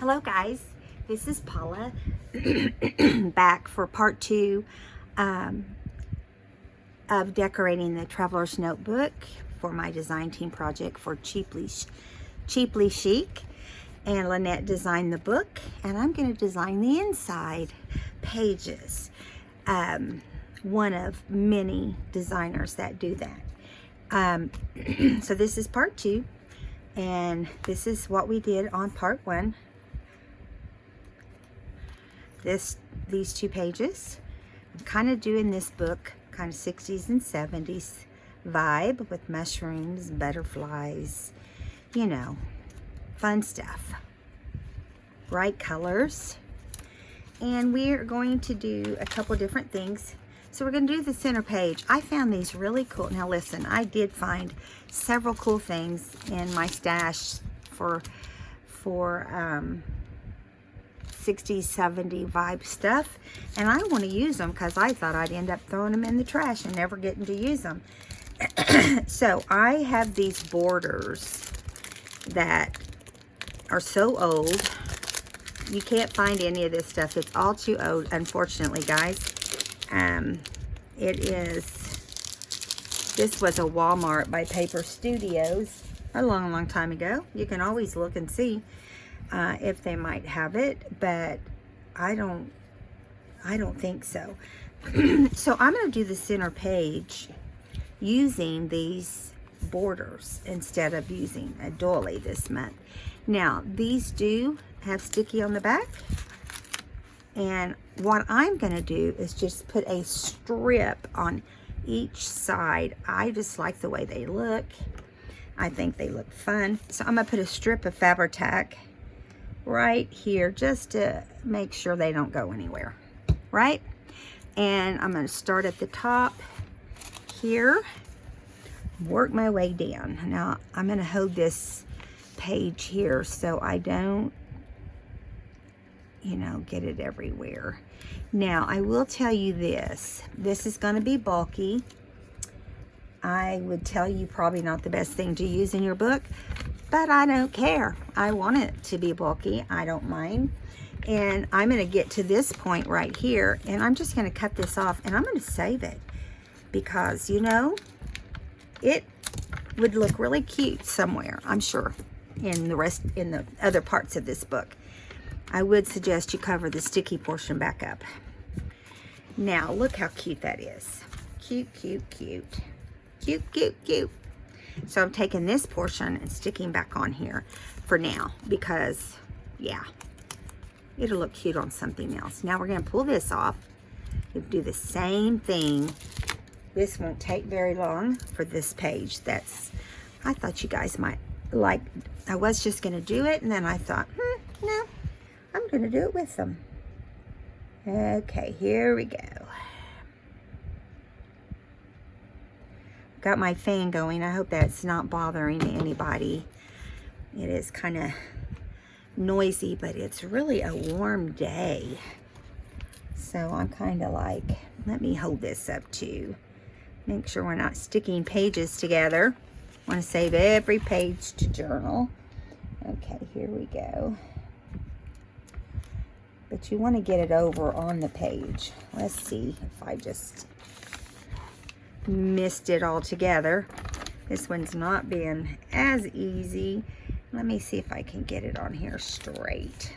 Hello guys, this is Paula back for part 2 of decorating the Traveler's Notebook for my design team project for Cheaply Chic. And Lynette designed the book, and I'm going to design the inside pages. One of many designers that do that. So this is part 2, and this is what we did on part 1. These 2 pages. I'm kind of doing this book kind of 60s and 70s vibe with mushrooms, butterflies, you know, fun stuff. Bright colors. And we're going to do a couple different things. So we're going to do the center page. I found these really cool. Now listen, I did find several cool things in my stash for 60s, 70s vibe stuff, and I want to use them because I thought I'd end up throwing them in the trash and never getting to use them. So I have these borders that are so old. You can't find any of this stuff. It's all too old, unfortunately, guys. This was a Walmart by Paper Studios a long time ago. You can always look and see if they might have it, but I don't think so. So I'm going to do the center page using these borders instead of using a doily this month. Now these do have sticky on the back, and what I'm going to do is just put a strip on each side. I just like the way they look. I think they look fun, so I'm going to put a strip of Fabri-Tac right here just to make sure they don't go anywhere, right? And I'm going to start at the top here, work my way down. Now I'm going to hold this page here so I don't, you know, get it everywhere. Now I will tell you this is going to be bulky. I would tell you probably not the best thing to use in your book, but I don't care. I want it to be bulky. I don't mind. And I'm going to get to this point right here, and I'm just going to cut this off, and I'm going to save it because, you know, it would look really cute somewhere, I'm sure, in the other parts of this book. I would suggest you cover the sticky portion back up. Now, look how cute that is. Cute, cute, cute. Cute, cute, cute. So I'm taking this portion and sticking back on here for now because, yeah, it'll look cute on something else. Now we're going to pull this off. We'll do the same thing. This won't take very long for this page. I thought you guys might like. I was just going to do it, and then I thought, no, I'm going to do it with them. Okay, here we go. Got my fan going. I hope that's not bothering anybody. It is kind of noisy, but it's really a warm day. So I'm kind of like, let me hold this up too. Make sure we're not sticking pages together. Want to save every page to journal. Okay, here we go. But you want to get it over on the page. Let's see if I just missed it all together. This one's not being as easy. Let me see if I can get it on here straight.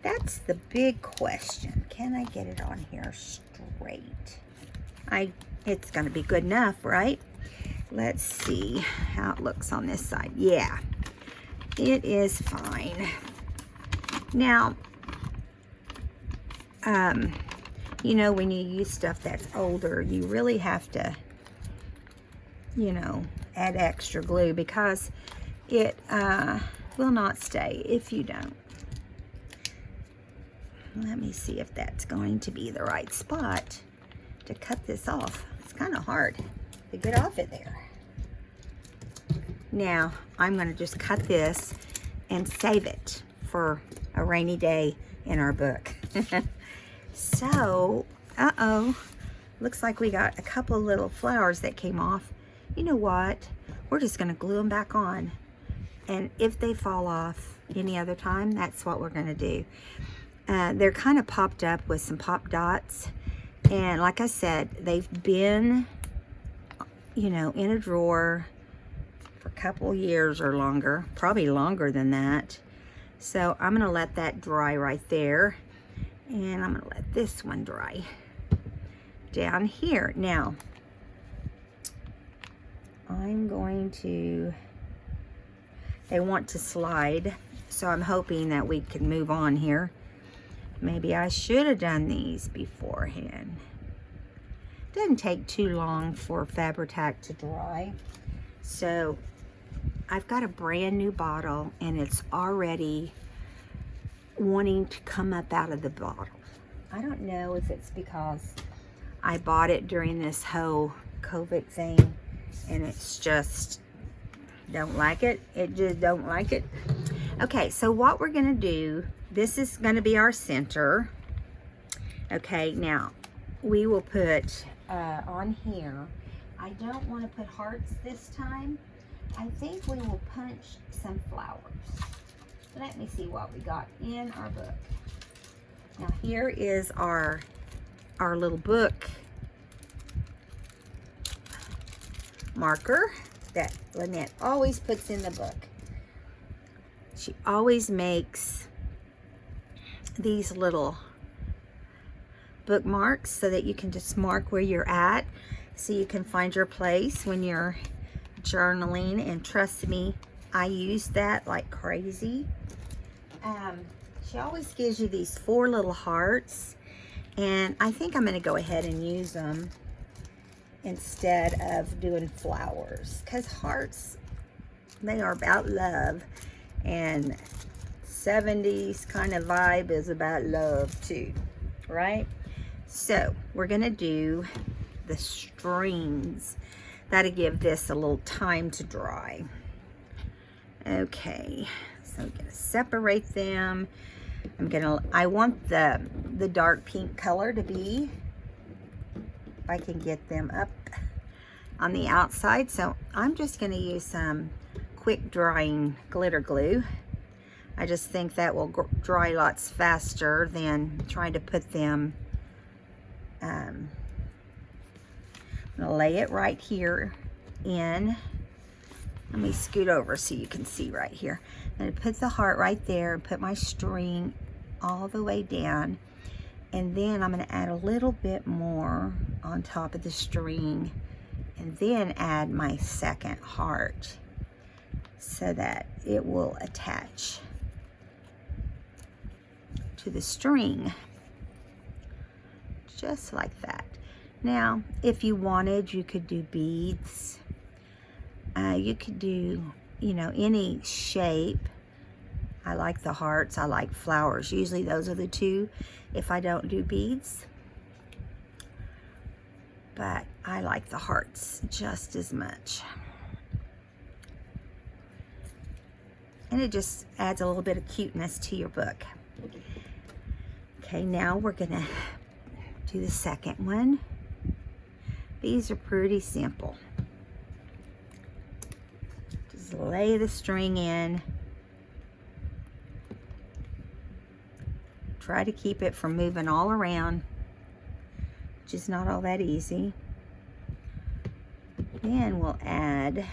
That's the big question. Can I get it on here straight? It's gonna be good enough, right? Let's see how it looks on this side. Yeah, it is fine. Now, you know, when you use stuff that's older, you really have to, you know, add extra glue because it will not stay if you don't. Let me see if that's going to be the right spot to cut this off. It's kind of hard to get off of there. Now, I'm going to just cut this and save it for a rainy day in our book. So, looks like we got a couple little flowers that came off. You know what? We're just going to glue them back on. And if they fall off any other time, that's what we're going to do. They're kind of popped up with some pop dots. And like I said, they've been, you know, in a drawer for a couple years or longer, probably longer than that. So I'm going to let that dry right there. And I'm going to let this one dry down here. Now, I'm going to, they want to slide, so I'm hoping that we can move on here. Maybe I should have done these beforehand. Doesn't take too long for Fabri-Tac to dry. So I've got a brand new bottle and it's already wanting to come up out of the bottle. I don't know if it's because I bought it during this whole COVID thing and it's just, don't like it. It just don't like it. Okay, so what we're gonna do, this is gonna be our center. Okay, now we will put on here, I don't wanna put hearts this time. I think we will punch some flowers. Let me see what we got in our book. Now here is our little book marker that Lynette always puts in the book. She always makes these little bookmarks so that you can just mark where you're at so you can find your place when you're journaling. And trust me, I use that like crazy. She always gives you these 4 little hearts, and I think I'm going to go ahead and use them instead of doing flowers, because hearts, they are about love, and 70s kind of vibe is about love too, right? So we're going to do the strings. That'll give this a little time to dry. Okay, so I'm going to separate them. I want the dark pink color to be, if I can get them up on the outside. So I'm just going to use some quick drying glitter glue. I just think that will dry lots faster than trying to put them. I'm going to lay it right here in. Let me scoot over so you can see right here. I'm going to put the heart right there and put my string all the way down. And then I'm going to add a little bit more on top of the string. And then add my second heart so that it will attach to the string. Just like that. Now, if you wanted, you could do beads. You could do, you know, any shape. I like the hearts. I like flowers. Usually those are the two if I don't do beads. But I like the hearts just as much. And it just adds a little bit of cuteness to your book. Okay, now we're gonna do the second one. These are pretty simple. Just lay the string in. Try to keep it from moving all around, which is not all that easy. Then we'll add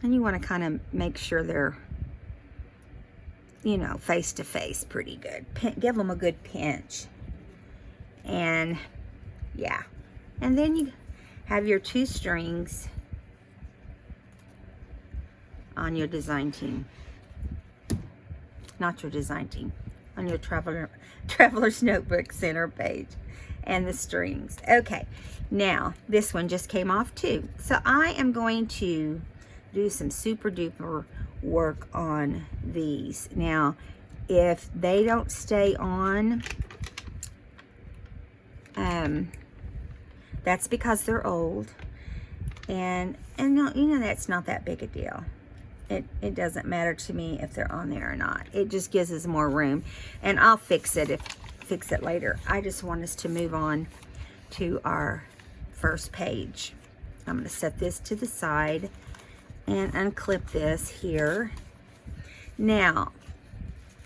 and you want to kind of make sure they're, you know, face to face pretty good. Give them a good pinch. And yeah, and then you have your 2 strings on your design team. Not your design team, on your Traveler's Notebook center page. And the strings. Okay, now this one just came off too. So I am going to do some super duper work on these. Now, if they don't stay on, that's because they're old, and no, you know, that's not that big a deal. It doesn't matter to me if they're on there or not. It just gives us more room, and I'll fix it if fix it later. I just want us to move on to our first page. I'm going to set this to the side and unclip this here. Now,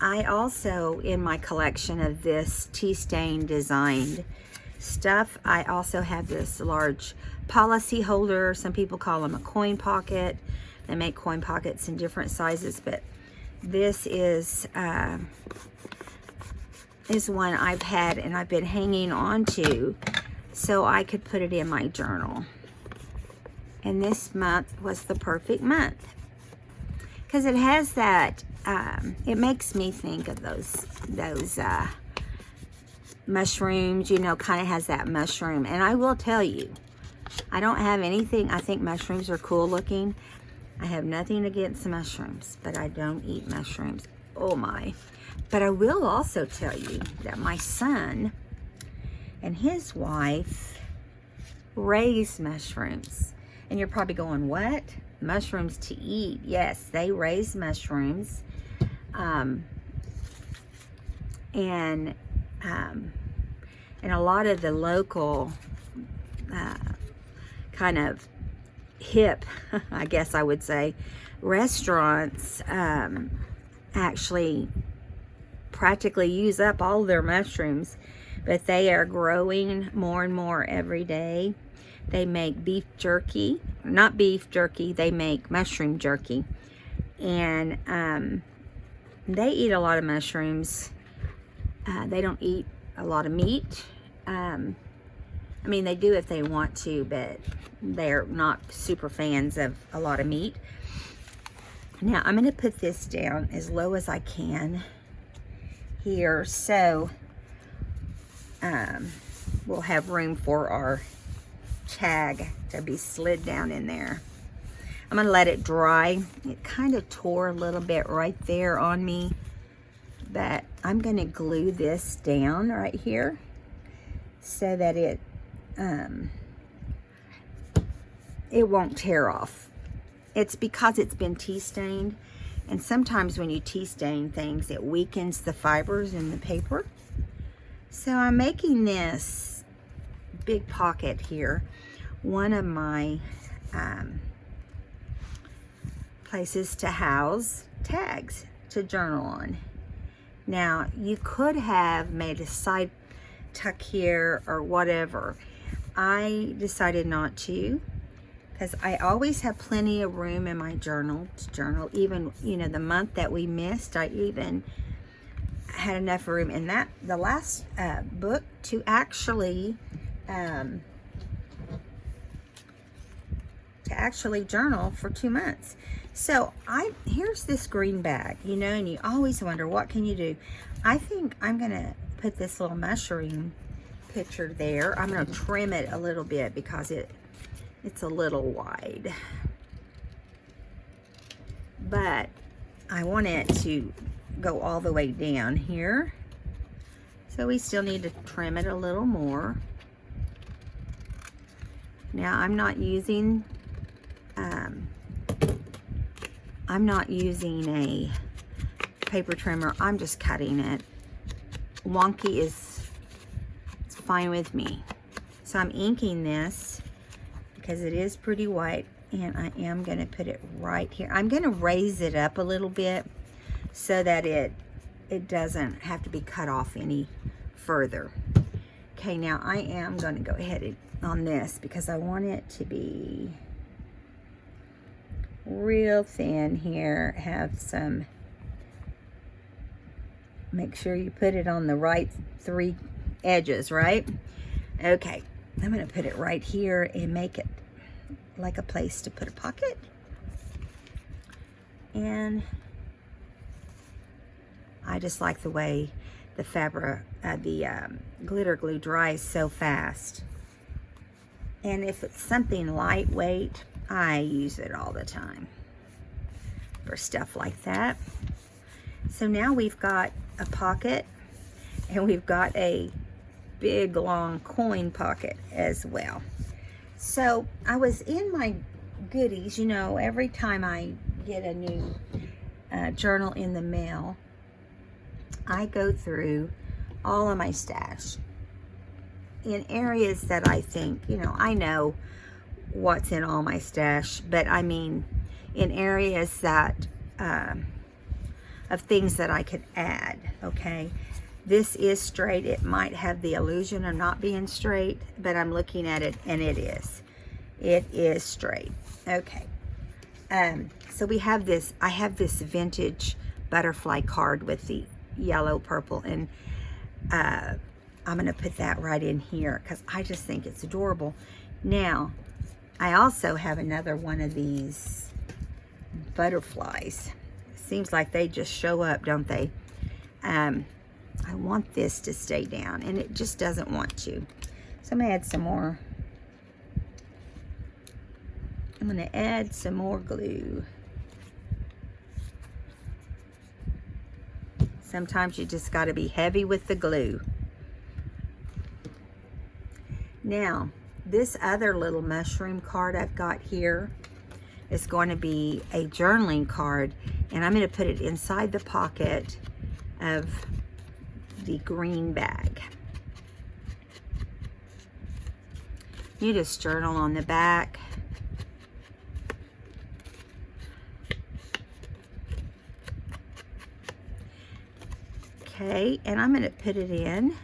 I also, in my collection of this tea stain designed stuff, I also have this large policy holder. Some people call them a coin pocket. They make coin pockets in different sizes, but this is one I've had and I've been hanging on to so I could put it in my journal. And this month was the perfect month because it has that, it makes me think of those mushrooms, you know, kind of has that mushroom. And I will tell you, I don't have anything, I think mushrooms are cool looking. I have nothing against mushrooms, but I don't eat mushrooms. Oh my. But I will also tell you that my son and his wife raise mushrooms. And you're probably going, what? Mushrooms to eat? Yes, they raise mushrooms. And a lot of the local kind of hip, I guess I would say, restaurants actually practically use up all their mushrooms, but they are growing more and more every day. They make beef jerky, not beef jerky, they make mushroom jerky. And they eat a lot of mushrooms. They don't eat a lot of meat. I mean, they do if they want to, but they're not super fans of a lot of meat. Now, I'm going to put this down as low as I can here, so we'll have room for our tag to be slid down in there. I'm going to let it dry. It kind of tore a little bit right there on me, but I'm going to glue this down right here so that it won't tear off. It's because it's been tea stained, and sometimes when you tea stain things, it weakens the fibers in the paper. So I'm making this big pocket here one of my places to house tags to journal on. Now, you could have made a side tuck here or whatever. I decided not to, because I always have plenty of room in my journal to journal. Even, you know, the month that we missed, I even had enough room in that, the last book, to actually journal for 2 months. So here's this green bag, you know, and you always wonder, what can you do? I think I'm gonna put this little mushroom picture there. I'm gonna trim it a little bit because it's a little wide, but I want it to go all the way down here, so we still need to trim it a little more. Now, I'm not using a paper trimmer. I'm just cutting it. Wonky it's fine with me. So I'm inking this because it is pretty white, and I am going to put it right here. I'm going to raise it up a little bit so that it doesn't have to be cut off any further. Okay, now I am going to go ahead on this because I want it to be real thin here. Have some, make sure you put it on the right 3 edges, right? Okay, I'm going to put it right here and make it like a place to put a pocket. And I just like the way the fabric, glitter glue dries so fast. And if it's something lightweight, I use it all the time for stuff like that. So now we've got a pocket, and we've got a big long coin pocket as well. So I was in my goodies, you know, every time I get a new journal in the mail, I go through all of my stash. In areas that I think, you know, I know what's in all my stash, but I mean in areas that of things that I could add. Okay, this is straight. It might have the illusion of not being straight, but I'm looking at it and it is straight. Okay, so we have this, I have this vintage butterfly card with the yellow, purple, and I'm going to put that right in here because I just think it's adorable. Now, I also have another one of these butterflies. Seems like they just show up, don't they? I want this to stay down, and it just doesn't want to. So I'm going to add some more. I'm going to add some more glue. Sometimes you just got to be heavy with the glue. Now, this other little mushroom card I've got here is going to be a journaling card, and I'm going to put it inside the pocket of the green bag. You just journal on the back. Okay, and I'm going to put it in.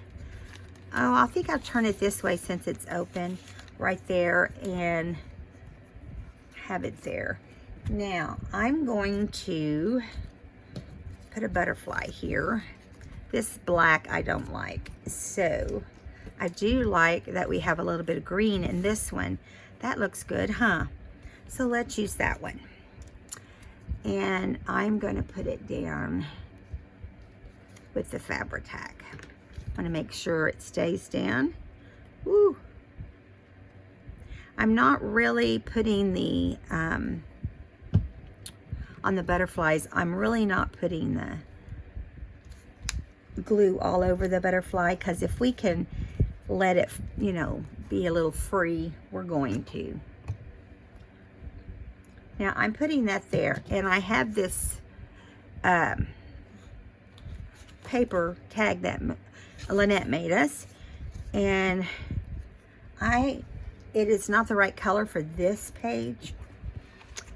Oh, I think I'll turn it this way since it's open right there and have it there. Now, I'm going to put a butterfly here. This black I don't like, so I do like that we have a little bit of green in this one. That looks good, huh? So let's use that one. And I'm going to put it down with the Fabri-Tac. I'm going to make sure it stays down. Woo. I'm not really putting the, on the butterflies, I'm really not putting the glue all over the butterfly, because if we can let it, you know, be a little free, we're going to. Now I'm putting that there, and I have this paper tag that Lynette made us, and it is not the right color for this page,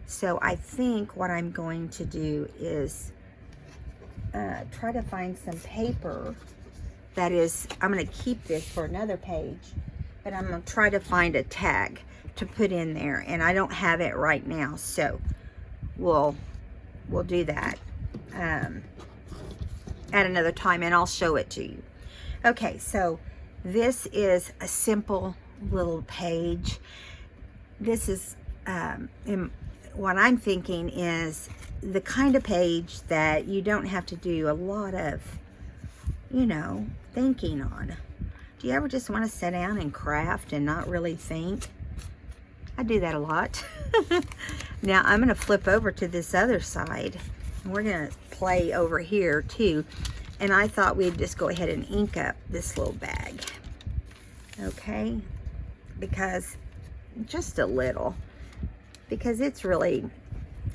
so I think what I'm going to do is try to find some paper that is, I'm going to keep this for another page, but I'm going to try to find a tag to put in there, and I don't have it right now, so we'll do that at another time, and I'll show it to you. Okay, so this is a simple little page. This is what I'm thinking is the kind of page that you don't have to do a lot of, you know, thinking on. Do you ever just want to sit down and craft and not really think? I do that a lot. Now I'm going to flip over to this other side, and we're going to play over here too. And I thought we'd just go ahead and ink up this little bag. Okay? Because, just a little. Because it's really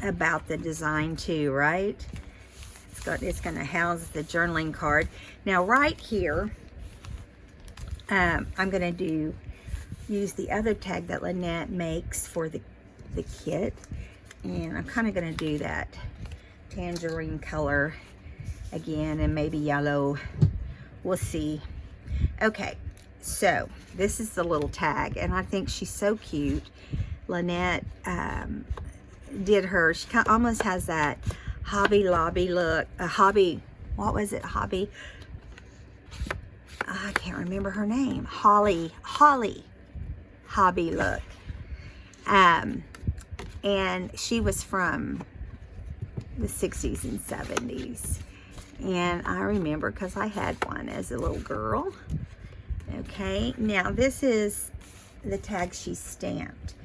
about the design too, right? It's going to house the journaling card. Now right here, I'm going to use the other tag that Lynette makes for the kit. And I'm kind of going to do that tangerine color again, and maybe yellow. We'll see. Okay, so this is the little tag, and I think she's so cute. Lynette did her. She almost has that Hobby Lobby look. What was it? Hobby. I can't remember her name. Holly Hobby look. And she was from the 60s and 70s. And I remember because I had one as a little girl. Okay, now this is the tag she stamped.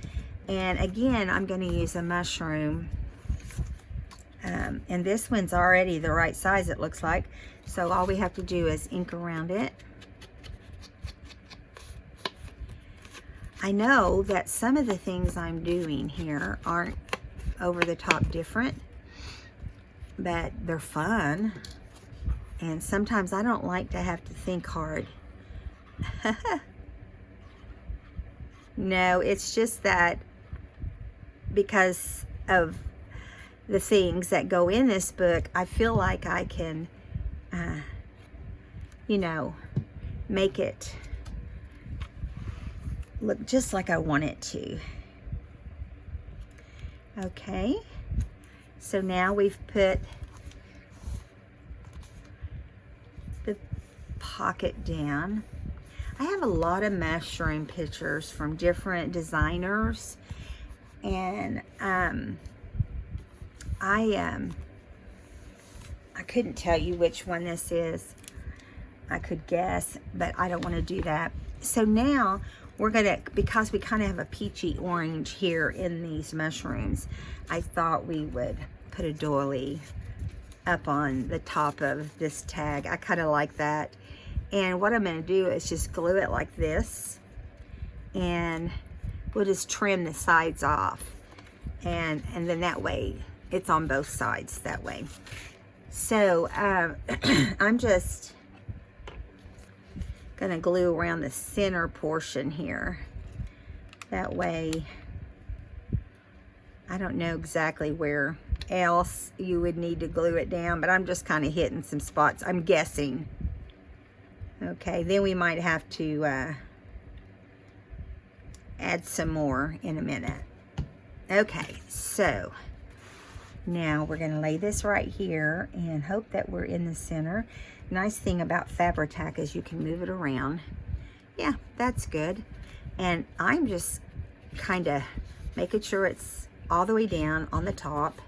And again, I'm going to use a mushroom. And this one's already the right size, it looks like. So all we have to do is ink around it. I know that some of the things I'm doing here aren't over the top different, but they're fun. And sometimes I don't like to have to think hard. No, it's just that because of the things that go in this book, I feel like I can, you know, make it look just like I want it to. Okay, so now we've put the pocket down. I have a lot of mushroom pictures from different designers, and I couldn't tell you which one this is. I could guess, but I don't want to do that. So now we're gonna, because we kind of have a peachy orange here in these mushrooms, I thought we would put a doily up on the top of this tag. I kind of like that. And what I'm gonna do is just glue it like this, and we'll just trim the sides off, and then that way it's on both sides that way. So I'm just gonna glue around the center portion here. That way, I don't know exactly where else you would need to glue it down, but I'm just kind of hitting some spots, I'm guessing. Okay, then we might have to add some more in a minute. Okay, so now we're gonna lay this right here and hope that we're in the center. Nice thing about Fabri-Tac is you can move it around. Yeah, that's good. And I'm just kind of making sure it's all the way down on the top,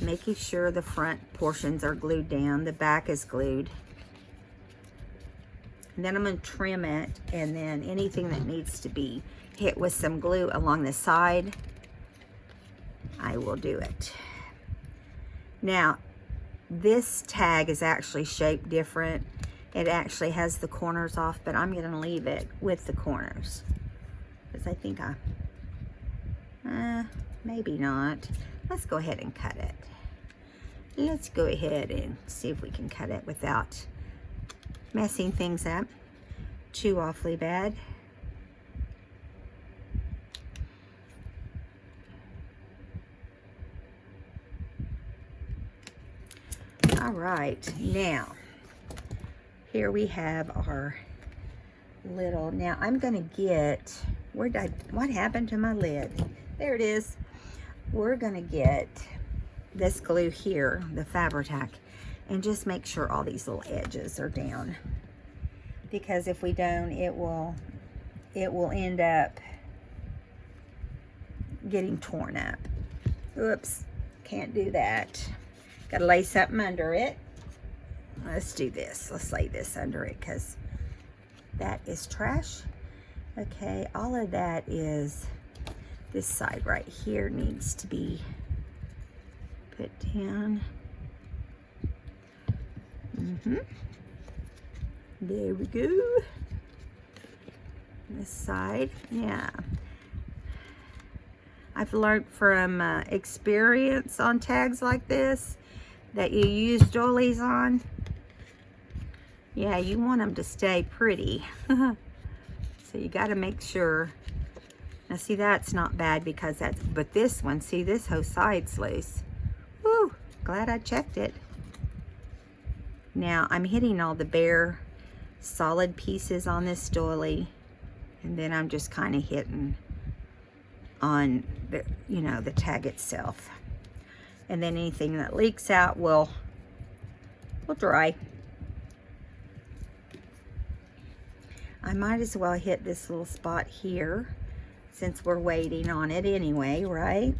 making sure the front portions are glued down, the back is glued. And then I'm going to trim it, and then anything that needs to be hit with some glue along the side, I will do it. Now, this tag is actually shaped different. It actually has the corners off, but I'm going to leave it with the corners, because I think maybe not. Let's go ahead and cut it. Let's go ahead and see if we can cut it without messing things up too awfully bad. All right, now here we have our little, now I'm gonna get, what happened to my lid? There it is. We're gonna get this glue here, the Fabri-Tac, and just make sure all these little edges are down, because if we don't, it will end up getting torn up. Oops, can't do that. Gotta lay something under it. Let's do this. Let's lay this under it, because that is trash. Okay, all of that is, this side right here needs to be put down. There we go. This side, yeah. I've learned from experience on tags like this that you use doilies on. Yeah, you want them to stay pretty. So you got to make sure. Now see, that's not bad because that's, but this one, see, this whole side's loose. Woo, glad I checked it. Now I'm hitting all the bare solid pieces on this doily, and then I'm just kind of hitting on the, you know, the tag itself. And then anything that leaks out will dry. I might as well hit this little spot here since we're waiting on it anyway, right?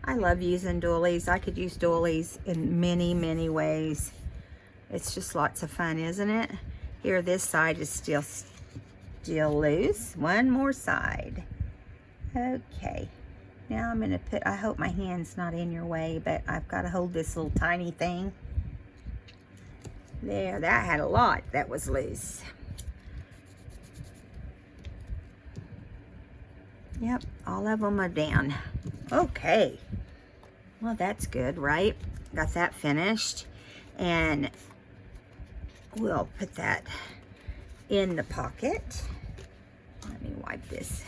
I love using doilies. I could use doilies in many, many ways. It's just lots of fun, isn't it? Here, this side is still loose. One more side. Okay. Now I'm gonna put, I hope my hand's not in your way, but I've got to hold this little tiny thing. There, that had a lot that was loose. Yep, all of them are down. Okay. Well, that's good, right? Got that finished. And we'll put that in the pocket. Let me wipe this.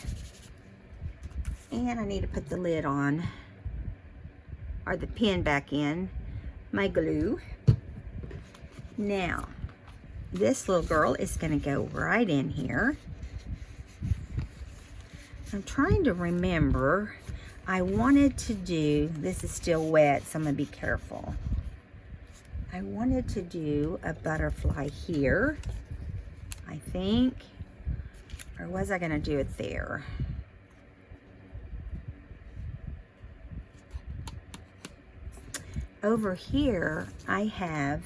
And I need to put the lid on, or the pin back in my glue. Now, this little girl is going to go right in here. I'm trying to remember. I wanted to do, this is still wet, so I'm going to be careful. I wanted to do a butterfly here, I think. Or was I going to do it there? Over here, I have,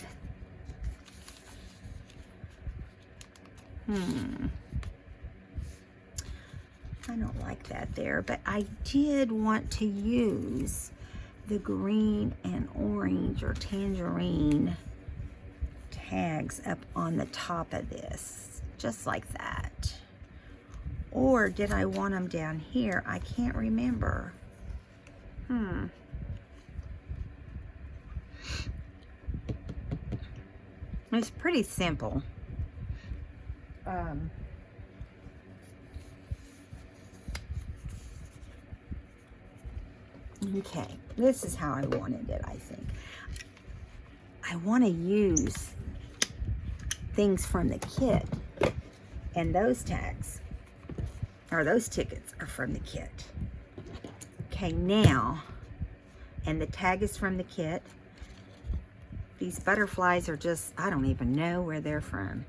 I don't like that there, but I did want to use the green and orange or tangerine tags up on the top of this, just like that. Or did I want them down here? I can't remember. It's pretty simple. Okay, this is how I wanted it, I think. I want to use things from the kit, and those tags, or those tickets, are from the kit. Okay, now, and the tag is from the kit. These butterflies are just, I don't even know where they're from.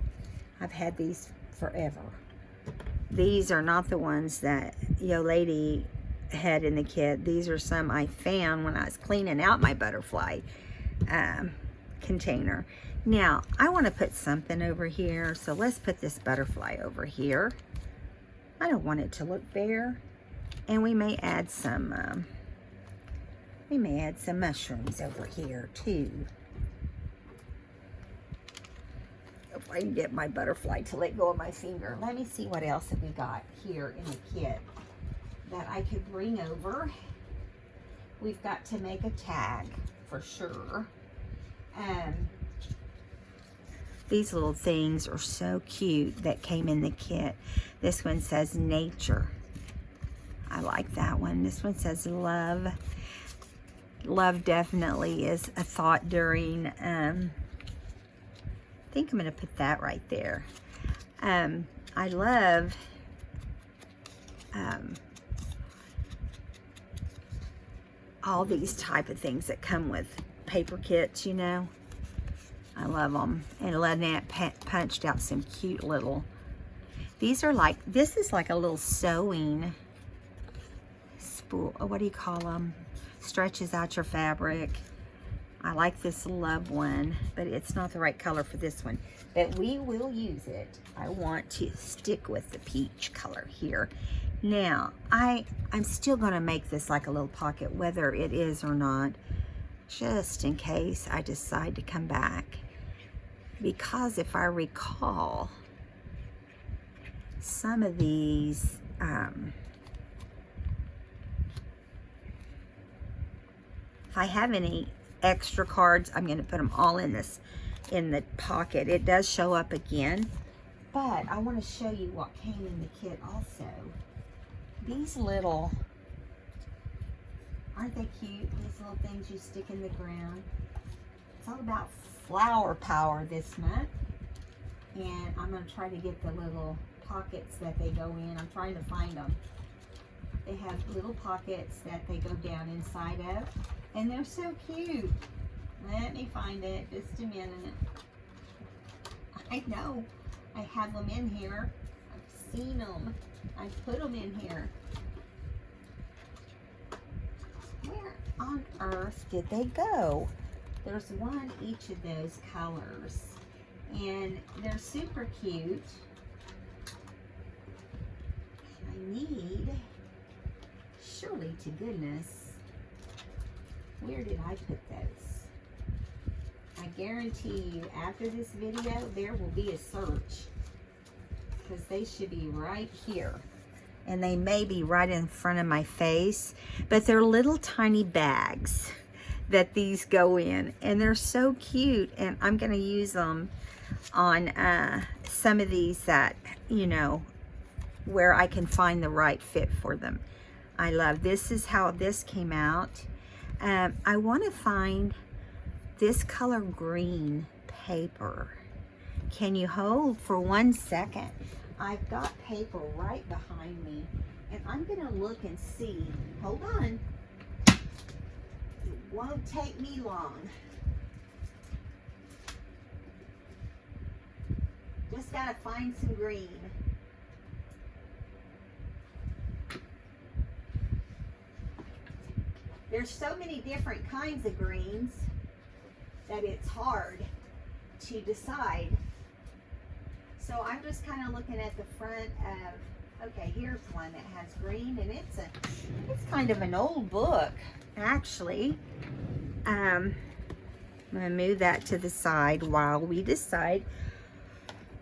I've had these forever. These are not the ones that Yo Lady had in the kit. These are some I found when I was cleaning out my butterfly container. Now, I want to put something over here, so let's put this butterfly over here. I don't want it to look bare. And we may add some mushrooms over here too. If I can get my butterfly to let go of my finger. Let me see what else have we got here in the kit that I could bring over. We've got to make a tag for sure. These little things are so cute that came in the kit. This one says nature. I like that one. This one says love. Love definitely is a thought during, I think I'm going to put that right there. I love all these type of things that come with paper kits, you know. I love them. And Lynette punched out some cute little, these are like, this is like a little sewing spool. Oh, what do you call them? Stretches out your fabric. I like this love one, but it's not the right color for this one. But we will use it. I want to stick with the peach color here. Now, I'm still gonna make this like a little pocket, whether it is or not, just in case I decide to come back. Because if I recall, some of these, if I have any extra cards, I'm going to put them all in this, in the pocket. It does show up again, but I want to show you what came in the kit also. These little, aren't they cute? These little things you stick in the ground. It's all about flower power this month, and I'm going to try to get the little pockets that they go in. I'm trying to find them. They have little pockets that they go down inside of, and they're so cute. Let me find it, just a minute. I know, I have them in here. I've seen them. I put them in here. Where on earth did they go? There's one each of those colors, and they're super cute. And I need, surely to goodness, where did I put those? I guarantee you after this video there will be a search, because they should be right here. and they may be right in front of my face, but they're little tiny bags that these go in, and they're so cute, and I'm gonna use them on some of these that, you know, where I can find the right fit for them. I love this. Is how this came out. I want to find this color green paper. Can you hold for 1 second? I've got paper right behind me, and I'm gonna look and see. Hold on. It won't take me long. Just gotta find some green. There's so many different kinds of greens that it's hard to decide. So I'm just kind of looking at the front of, okay, here's one that has green, and it's kind of an old book, actually. I'm gonna move that to the side while we decide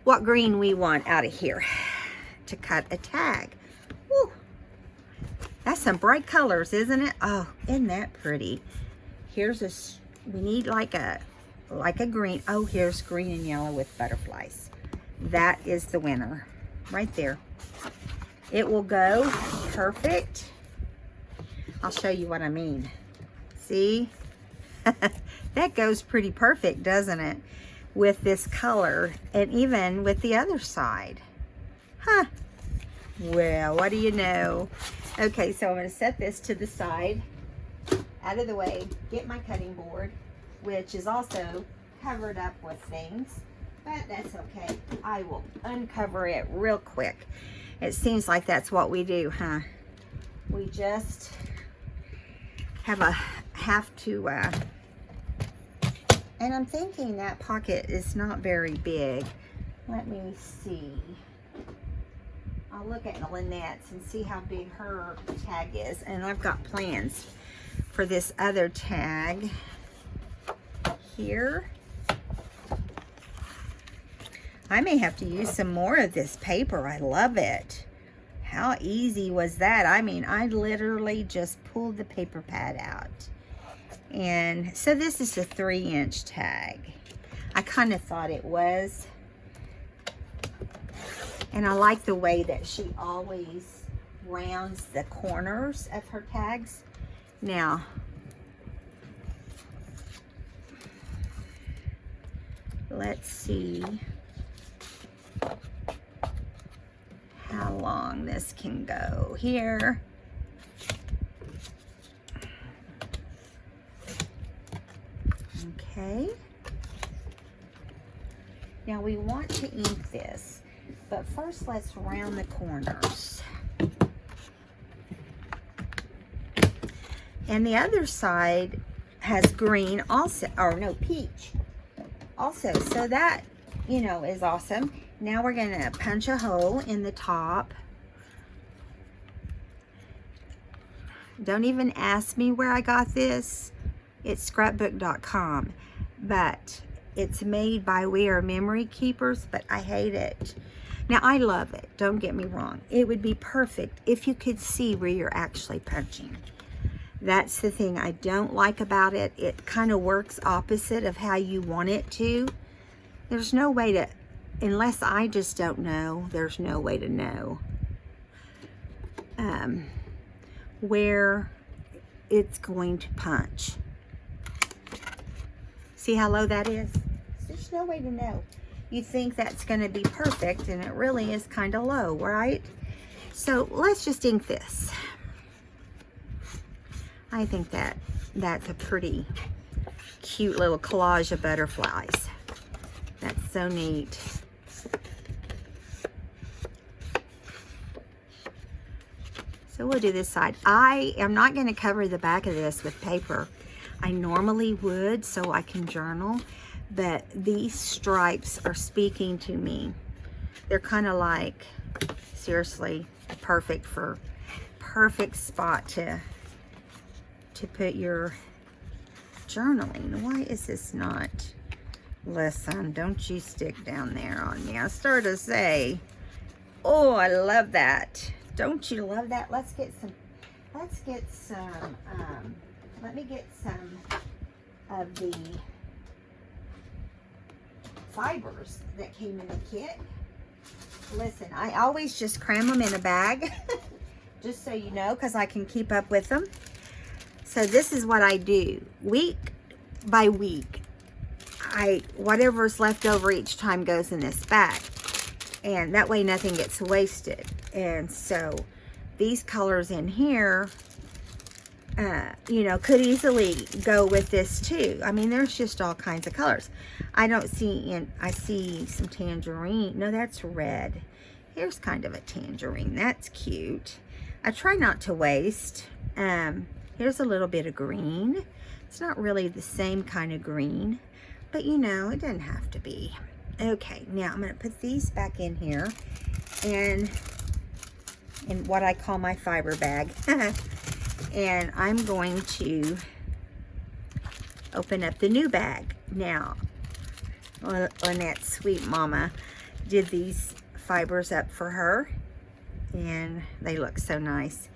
what green we want out of here to cut a tag. Woo. That's some bright colors, isn't it? Oh, isn't that pretty? Here's we need like a green. Oh, here's green and yellow with butterflies. That is the winner right there. It will go perfect. I'll show you what I mean. See? That goes pretty perfect, doesn't it? With this color, and even with the other side. Huh. Well, what do you know? Okay, so I'm going to set this to the side, out of the way, get my cutting board, which is also covered up with things, but that's okay. I will uncover it real quick. It seems like that's what we do, huh? We just have to, and I'm thinking that pocket is not very big. Let me see. I'll look at Lynette's and see how big her tag is. And I've got plans for this other tag here. I may have to use some more of this paper. I love it. How easy was that? I mean, I literally just pulled the paper pad out. And so this is a 3-inch tag. I kind of thought it was. And I like the way that she always rounds the corners of her tags. Now, let's see how long this can go here. Okay. Now we want to ink this. But first, let's round the corners. And the other side has green also, or no, peach also. So that, you know, is awesome. Now we're going to punch a hole in the top. Don't even ask me where I got this. It's scrapbook.com. But it's made by We Are Memory Keepers, but I hate it. Now, I love it. Don't get me wrong. It would be perfect if you could see where you're actually punching. That's the thing I don't like about it. It kind of works opposite of how you want it to. There's no way to, unless I just don't know, there's no way to know where it's going to punch. See how low that is? There's no way to know. You think that's going to be perfect, and it really is kind of low, right? So let's just ink this. I think that's a pretty cute little collage of butterflies. That's so neat. So we'll do this side. I am not going to cover the back of this with paper. I normally would so I can journal. But these stripes are speaking to me. They're kind of like, seriously, perfect spot to put your journaling. Why is this not? Listen, don't you stick down there on me. I started to say, oh, I love that. Don't you love that? Let's get some, let me get some of the fibers that came in the kit. Listen, I always just cram them in a bag, just so you know, because I can keep up with them. So this is what I do. Week by week, whatever's left over each time goes in this bag. And that way nothing gets wasted. And so these colors in here, you know, could easily go with this too. I mean, there's just all kinds of colors. I see some tangerine. No, that's red. Here's kind of a tangerine. That's cute. I try not to waste. Here's a little bit of green. It's not really the same kind of green, but you know, it doesn't have to be. Okay, now I'm going to put these back in here and in what I call my fiber bag. And I'm going to open up the new bag. Now, Lynette's sweet mama did these fibers up for her, and they look so nice.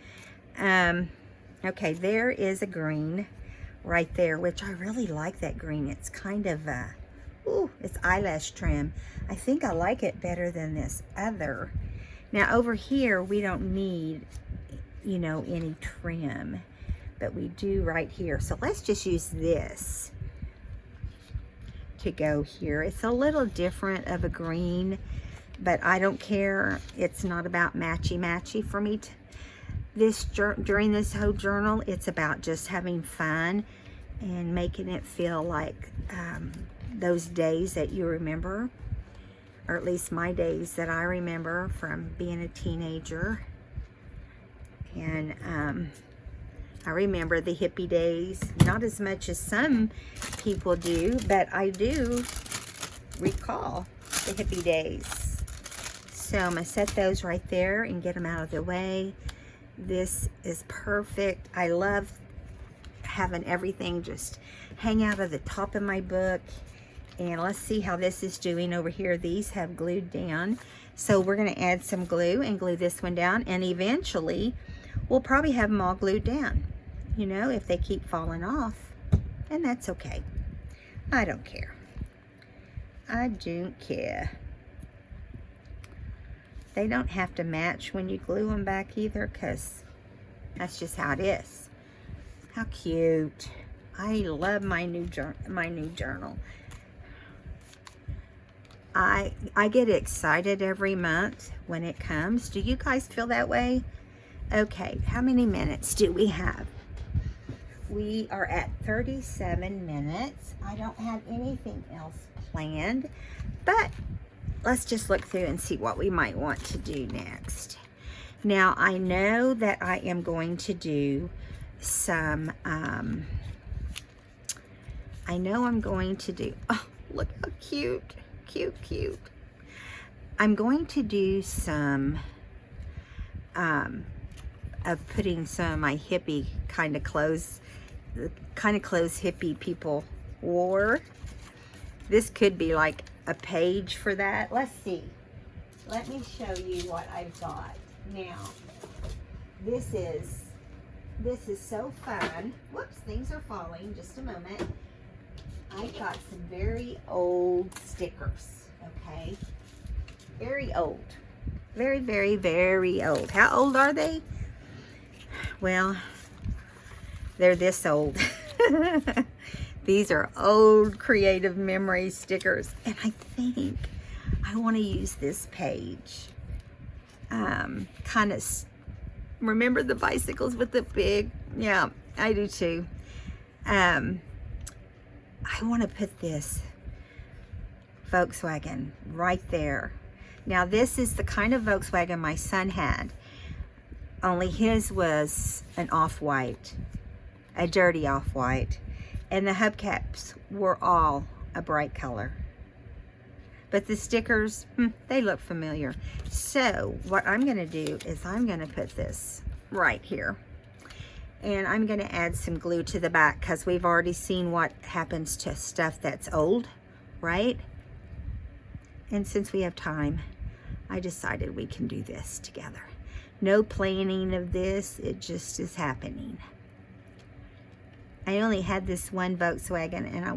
Okay, there is a green right there, which I really like that green. It's kind of ooh, it's eyelash trim. I think I like it better than this other. Now over here, we don't need, you know, any trim, but we do right here. So let's just use this to go here. It's a little different of a green, but I don't care. It's not about matchy-matchy for me. During this whole journal, it's about just having fun and making it feel like those days that you remember, or at least my days that I remember from being a teenager. And I remember the hippie days, not as much as some people do, but I do recall the hippie days. So I'm gonna set those right there and get them out of the way. This is perfect. I love having everything just hang out of the top of my book. And let's see how this is doing over here. These have glued down. So we're gonna add some glue and glue this one down, and eventually we'll probably have them all glued down, you know, if they keep falling off. And that's okay. I don't care. I don't care. They don't have to match when you glue them back either, because that's just how it is. How cute. I love my new journal. I get excited every month when it comes. Do you guys feel that way? Okay, how many minutes do we have? We are at 37 minutes. I don't have anything else planned, but let's just look through and see what we might want to do next. Now, I know that I am going to do some, oh, look how cute. Cute. I'm going to do some of putting some of my hippie kind of clothes, the kind of clothes hippie people wore. This could be like a page for that. Let's see. Let me show you what I've got. Now, this is so fun. Whoops, things are falling. Just a moment. I got some very old stickers, okay? Very old. Very, very, very old. How old are they? Well, they're this old. These are old Creative Memory stickers. And I think I want to use this page. Kind of, remember the bicycles with the big, yeah, I do too. I want to put this Volkswagen right there. Now this is the kind of Volkswagen my son had, only his was an off-white, a dirty off-white, and the hubcaps were all a bright color. But the stickers, they look familiar. So what I'm going to do is I'm going to put this right here. And I'm going to add some glue to the back, because we've already seen what happens to stuff that's old, right? And since we have time, I decided we can do this together. No planning of this. It just is happening. I only had this one Volkswagen, and I was